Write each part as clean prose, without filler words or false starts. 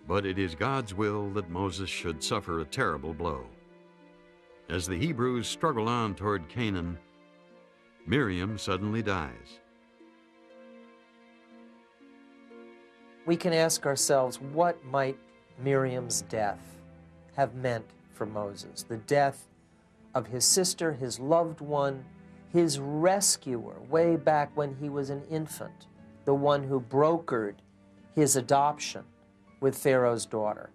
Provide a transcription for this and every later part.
But it is God's will that Moses should suffer a terrible blow. As the Hebrews struggle on toward Canaan, Miriam suddenly dies. We can ask ourselves, what might Miriam's death have meant for Moses? The death of his sister, his loved one, his rescuer, way back when he was an infant, the one who brokered his adoption with Pharaoh's daughter,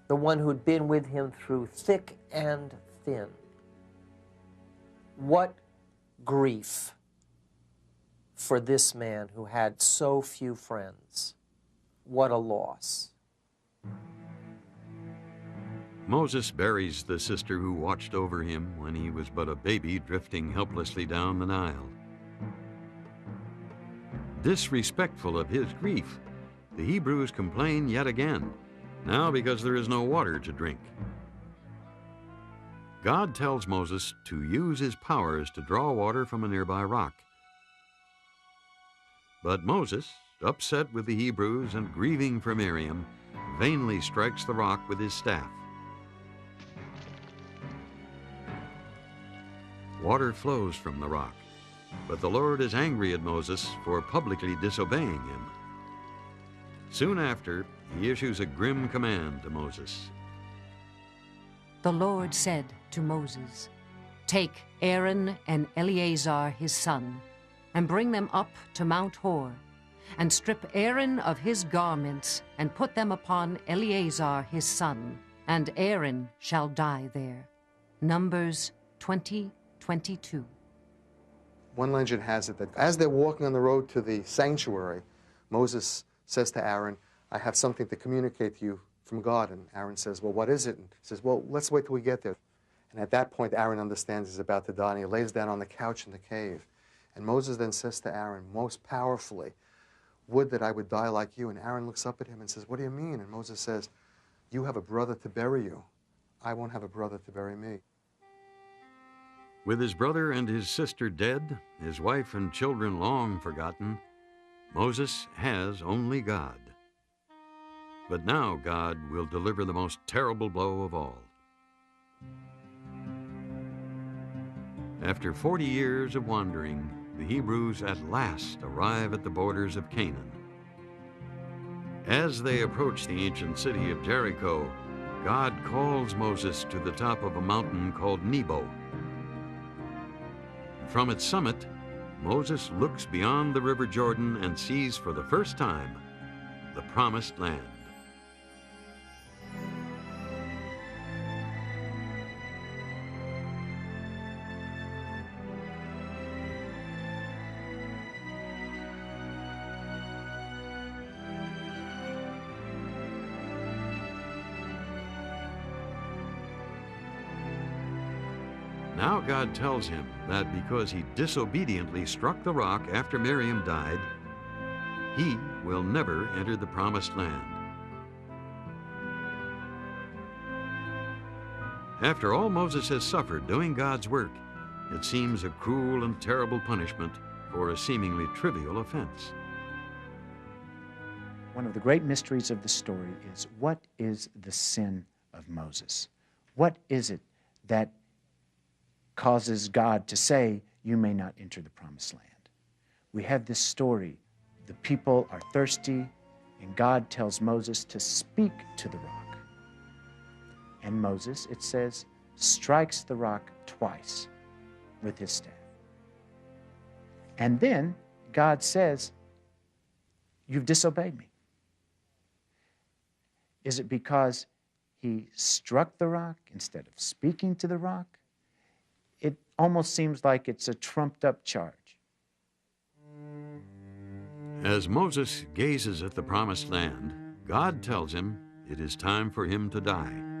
the one who'd been with him through thick and thin. What grief for this man who had so few friends. What a loss. Moses buries the sister who watched over him when he was but a baby drifting helplessly down the Nile. Disrespectful of his grief, the Hebrews complain yet again, now because there is no water to drink. God tells Moses to use his powers to draw water from a nearby rock. But Moses, upset with the Hebrews and grieving for Miriam, vainly strikes the rock with his staff. Water flows from the rock, but the Lord is angry at Moses for publicly disobeying him. Soon after, he issues a grim command to Moses. The Lord said to Moses, "Take Aaron and Eleazar his son, and bring them up to Mount Hor, and strip Aaron of his garments, and put them upon Eleazar his son, and Aaron shall die there." Numbers 20:22. One legend has it that as they're walking on the road to the sanctuary, Moses says to Aaron, "I have something to communicate to you from God." And Aaron says, "Well, what is it?" And he says, "Well, let's wait till we get there." And at that point, Aaron understands he's about to die, and he lays down on the couch in the cave. And Moses then says to Aaron, most powerfully, "Would that I would die like you." And Aaron looks up at him and says, "What do you mean?" And Moses says, "You have a brother to bury you. I won't have a brother to bury me." With his brother and his sister dead, his wife and children long forgotten, Moses has only God. But now God will deliver the most terrible blow of all. After 40 years of wandering, the Hebrews at last arrive at the borders of Canaan. As they approach the ancient city of Jericho, God calls Moses to the top of a mountain called Nebo. From its summit, Moses looks beyond the River Jordan and sees for the first time the Promised Land. Now God tells him that because he disobediently struck the rock after Miriam died, he will never enter the Promised Land. After all Moses has suffered doing God's work, it seems a cruel and terrible punishment for a seemingly trivial offense. One of the great mysteries of the story is, what is the sin of Moses? What is it that causes God to say, "You may not enter the Promised Land"? We have this story. The people are thirsty, and God tells Moses to speak to the rock. And Moses, it says, strikes the rock twice with his staff. And then God says, "You've disobeyed me." Is it because he struck the rock instead of speaking to the rock? It almost seems like it's a trumped-up charge. As Moses gazes at the Promised Land, God tells him it is time for him to die.